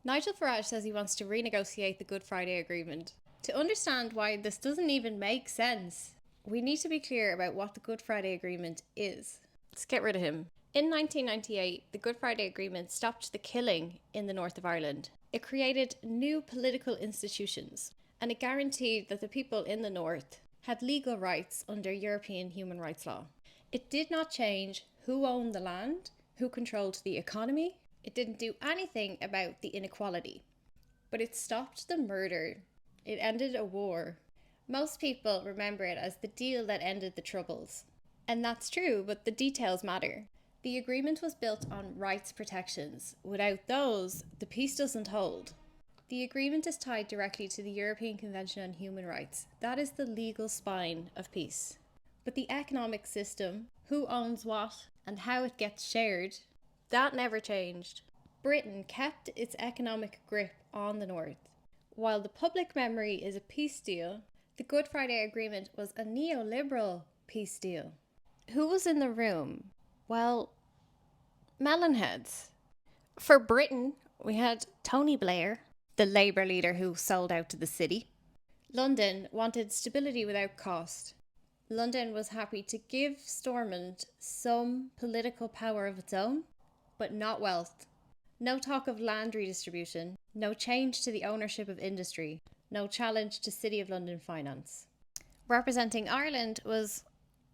Nigel Farage says he wants to renegotiate the Good Friday Agreement. To understand why this doesn't even make sense, we need to be clear about what the Good Friday Agreement is. Let's get rid of him. In 1998, the Good Friday Agreement stopped the killing in the north of Ireland. It created new political institutions, and it guaranteed that the people in the north had legal rights under European human rights law. It did not change who owned the land, who controlled the economy. It didn't do anything about the inequality. But it stopped the murder. It ended a war. Most people remember it as the deal that ended the Troubles. And that's true, but the details matter. The agreement was built on rights protections. Without those, the peace doesn't hold. The agreement is tied directly to the European Convention on Human Rights. That is the legal spine of peace. But the economic system, who owns what, and how it gets shared, that never changed. Britain kept its economic grip on the North. While the public memory is a peace deal, the Good Friday Agreement was a neoliberal peace deal. Who was in the room? Well, melonheads. For Britain, we had Tony Blair, the Labour leader who sold out to the city. London wanted stability without cost. London was happy to give Stormont some political power of its own, but not wealth. No talk of land redistribution, no change to the ownership of industry, no challenge to City of London finance. Representing Ireland was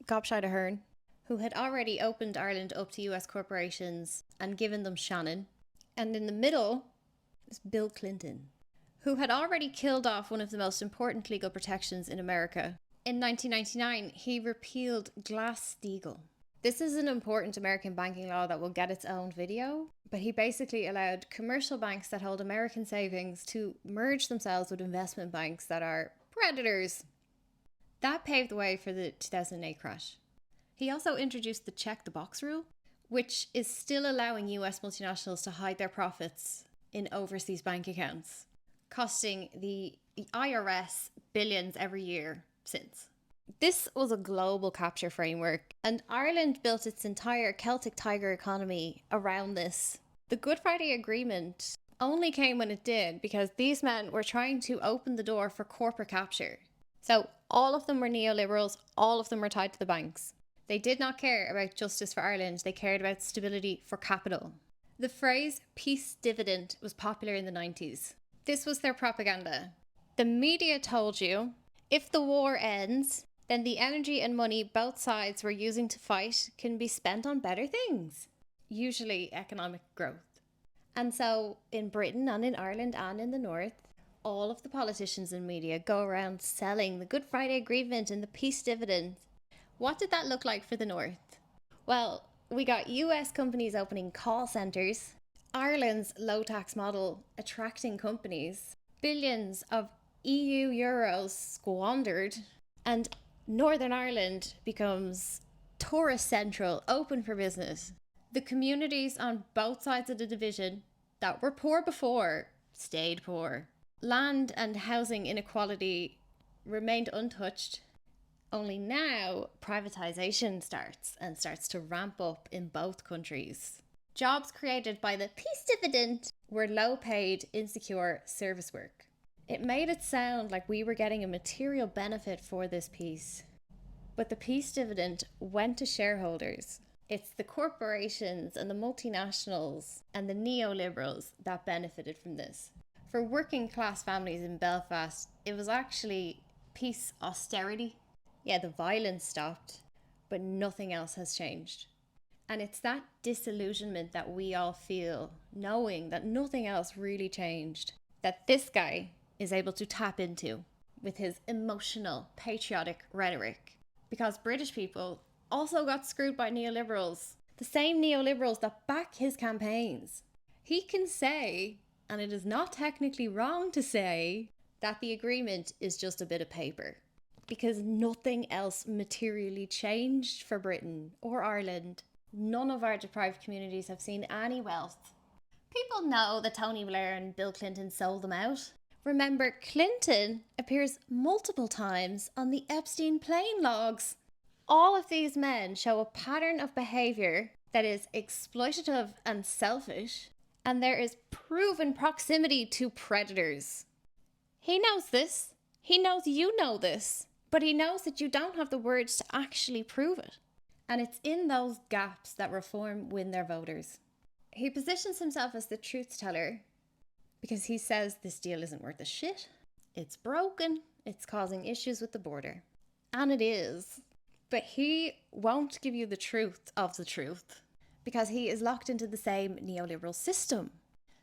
Ahern, who had already opened Ireland up to US corporations and given them Shannon. And in the middle was Bill Clinton, who had already killed off one of the most important legal protections in America. In 1999, he repealed Glass-Steagall. This is an important American banking law that will get its own video, but he basically allowed commercial banks that hold American savings to merge themselves with investment banks that are predators. That paved the way for the 2008 crash. He also introduced the check the box rule, which is still allowing US multinationals to hide their profits in overseas bank accounts, costing the IRS billions every year since. This was a global capture framework, and Ireland built its entire Celtic Tiger economy around this. The Good Friday Agreement only came when it did because these men were trying to open the door for corporate capture. So all of them were neoliberals, all of them were tied to the banks. They did not care about justice for Ireland, they cared about stability for capital. The phrase peace dividend was popular in the 90s. This was their propaganda. The media told you, if the war ends, then the energy and money both sides were using to fight can be spent on better things, usually economic growth. And so in Britain and in Ireland and in the North, all of the politicians and media go around selling the Good Friday Agreement and the peace dividend. What did that look like for the North? Well, we got US companies opening call centres, Ireland's low tax model attracting companies, billions of EU euros squandered, and Northern Ireland becomes tourist central, open for business. The communities on both sides of the division that were poor before stayed poor. Land and housing inequality remained untouched. Only now privatisation starts to ramp up in both countries. Jobs created by the peace dividend were low-paid, insecure service work. It made it sound like we were getting a material benefit for this peace. But the peace dividend went to shareholders. It's the corporations and the multinationals and the neoliberals that benefited from this. For working class families in Belfast, it was actually peace austerity. Yeah, the violence stopped, but nothing else has changed. And it's that disillusionment that we all feel, knowing that nothing else really changed, that this guy is able to tap into with his emotional, patriotic rhetoric. Because British people also got screwed by neoliberals, the same neoliberals that back his campaigns. He can say, and it is not technically wrong to say, that the agreement is just a bit of paper. Because nothing else materially changed for Britain or Ireland. None of our deprived communities have seen any wealth. People know that Tony Blair and Bill Clinton sold them out. Remember, Clinton appears multiple times on the Epstein plane logs. All of these men show a pattern of behaviour that is exploitative and selfish, And there is proven proximity to predators. He knows this. He knows you know this. But he knows that you don't have the words to actually prove it. And it's in those gaps that reform win their voters. He positions himself as the truth teller because he says this deal isn't worth a shit. It's broken. It's causing issues with the border. And it is. But he won't give you the truth of the truth because he is locked into the same neoliberal system.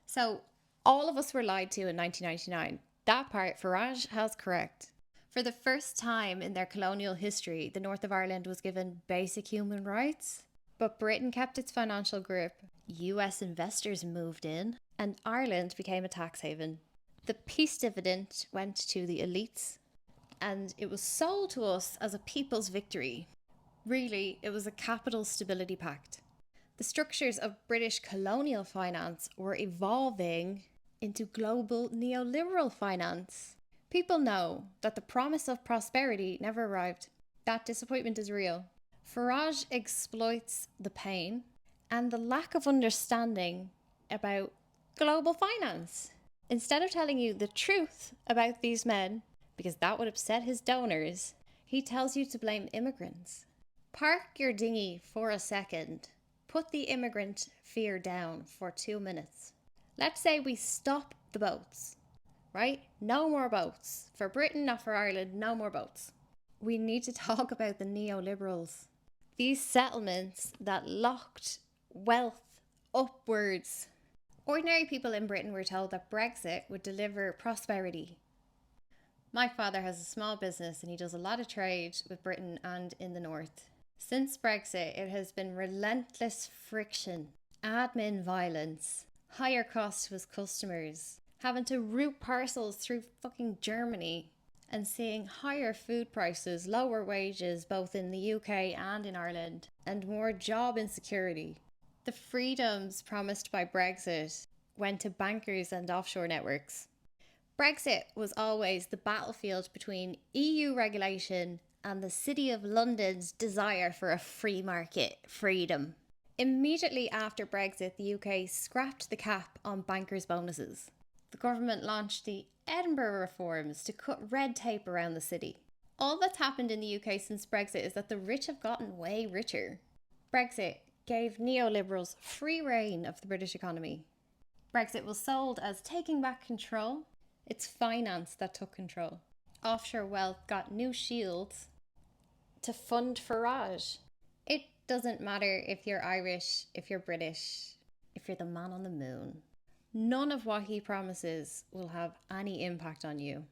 So all of us were lied to in 1999. That part Farage has correct. For the first time in their colonial history, the north of Ireland was given basic human rights. But Britain kept its financial grip, US investors moved in, and Ireland became a tax haven. The peace dividend went to the elites, and it was sold to us as a people's victory. Really, it was a capital stability pact. The structures of British colonial finance were evolving into global neoliberal finance. People know that the promise of prosperity never arrived. That disappointment is real. Farage exploits the pain and the lack of understanding about global finance. Instead of telling you the truth about these men, because that would upset his donors, he tells you to blame immigrants. Park your dinghy for a second. Put the immigrant fear down for 2 minutes. Let's say we stop the boats, right? No more boats. For Britain, not for Ireland, no more boats. We need to talk about the neoliberals. These settlements that locked wealth upwards. Ordinary people in Britain were told that Brexit would deliver prosperity. My father has a small business and he does a lot of trade with Britain and in the north. Since Brexit, it has been relentless friction, admin violence, higher costs to his customers, having to route parcels through fucking Germany, and seeing higher food prices, lower wages both in the UK and in Ireland, and more job insecurity. The freedoms promised by Brexit went to bankers and offshore networks. Brexit was always the battlefield between EU regulation and the City of London's desire for a free market freedom. Immediately after Brexit, the UK scrapped the cap on bankers' bonuses. The government launched the Edinburgh reforms to cut red tape around the city. All that's happened in the UK since Brexit is that the rich have gotten way richer. Brexit gave neoliberals free rein of the British economy. Brexit was sold as taking back control. It's finance that took control. Offshore wealth got new shields to fund Farage. It doesn't matter if you're Irish, if you're British, if you're the man on the moon. None of what he promises will have any impact on you.